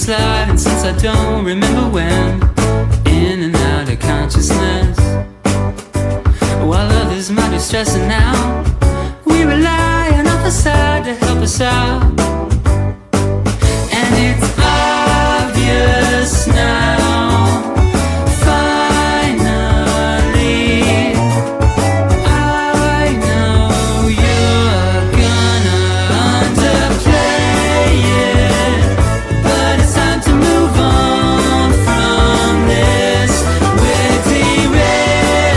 sliding since I don't remember when, in and out of consciousness. While others might be stressing out, we rely on other side to help us out. And it's obvious now, finally, I know you're gonna underplay it, but it's time to move on from this. We're derailing,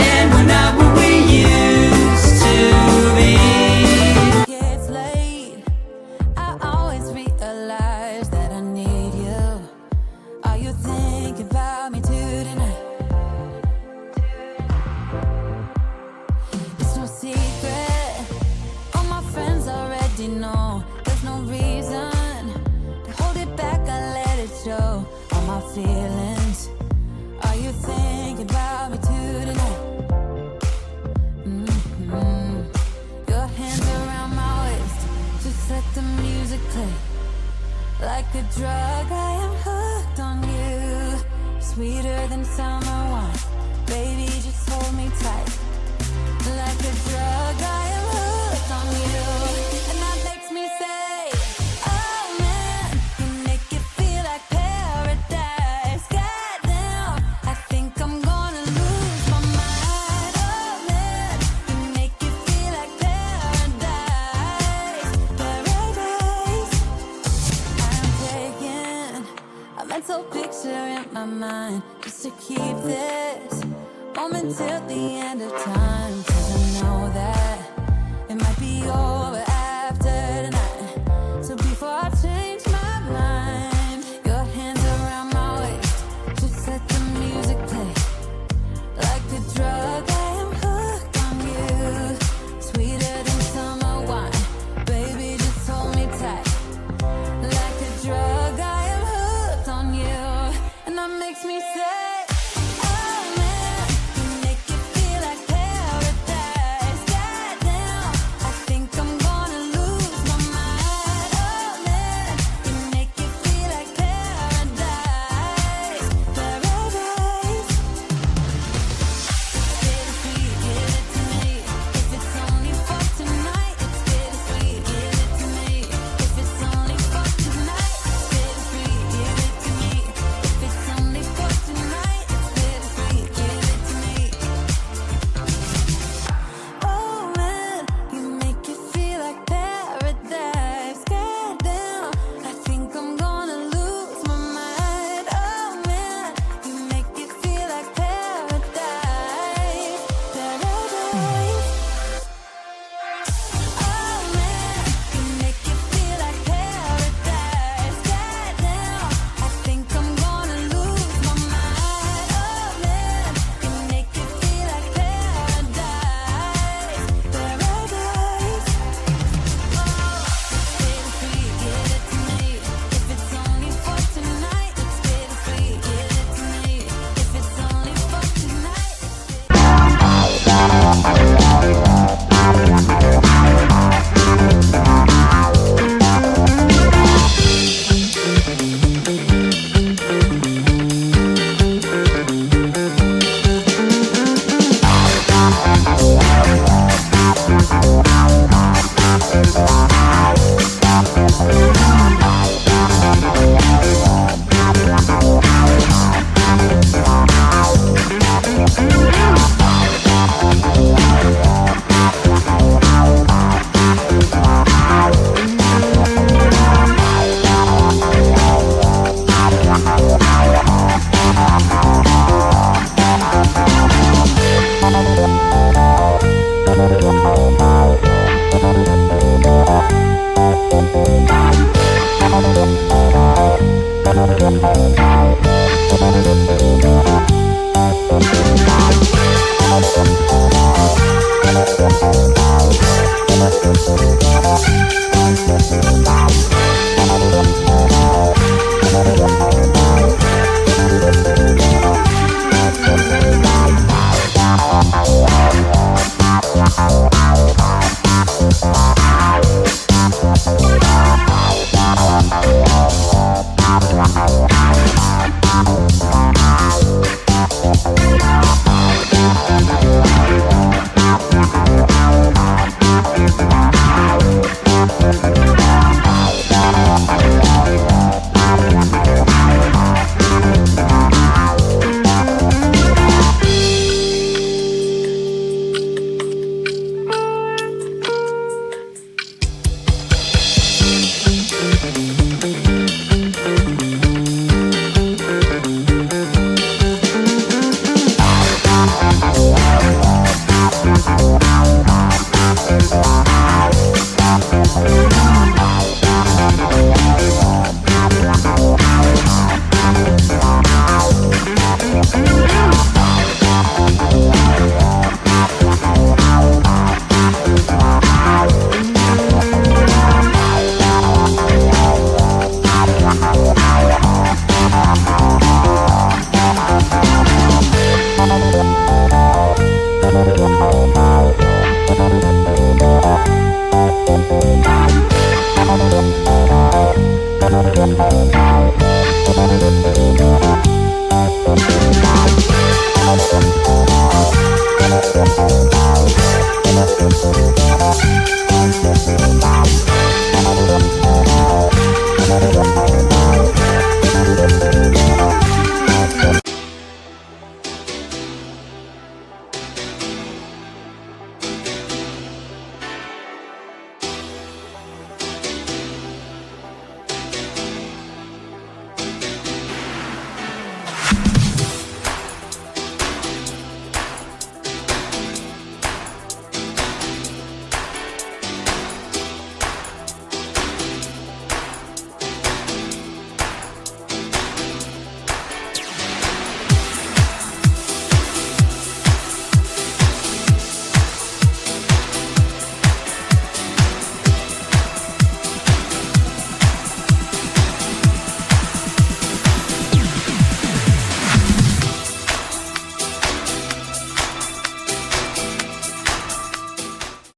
and we're not what we used to be. It's late, I always realize that I need you. Are you thinking about me tonight? It's no secret, all my friends already know. There's no reason to hold it back, I let it show. All my feelings, are you thinking about me tonight? Your hands around my waist, just let the music play. Like a drug, I am hooked on you. Sweeter than summer wine, baby, just hold me tight. Like a drug, I am hooked on you. And that makes me say, oh man, you make it feel like paradise. Goddamn, I think I'm gonna lose my mind. Oh man, you make it feel like paradise. Paradise. I'm taking a mental picture in my mind, just to keep this moment till the end of time. 'Cause I know that it might be over after tonight. So before I change my mind, your hands around my waist, just let the music play. Like a drug, I am hooked on you. Sweeter than summer wine, baby, just hold me tight. Like a drug, I am hooked on you. And that makes me say, oh man, you make it feel like paradise. Goddamn, I think I'm gonna lose my mind. Oh man, you make it feel like paradise. Paradise. Bittersweet, give it to me. If it's only for tonight, it's bittersweet, give it to me. If it's only for tonight, it's bittersweet, give it to me. If it's only for tonight, it's bittersweet, give it to me. Oh man, you make it feel like paradise. Goddamn, I think I'm gonna lose my mind. Oh man, you make it feel like paradise. Paradise. Oh man, you make it feel like paradise. Goddamn, I think I'm gonna lose my mind. Oh man, you make it feel like paradise. Paradise. Oh, bittersweet, give it to me. If it's only for tonight, it's bittersweet, give it to me. If it's only for tonight,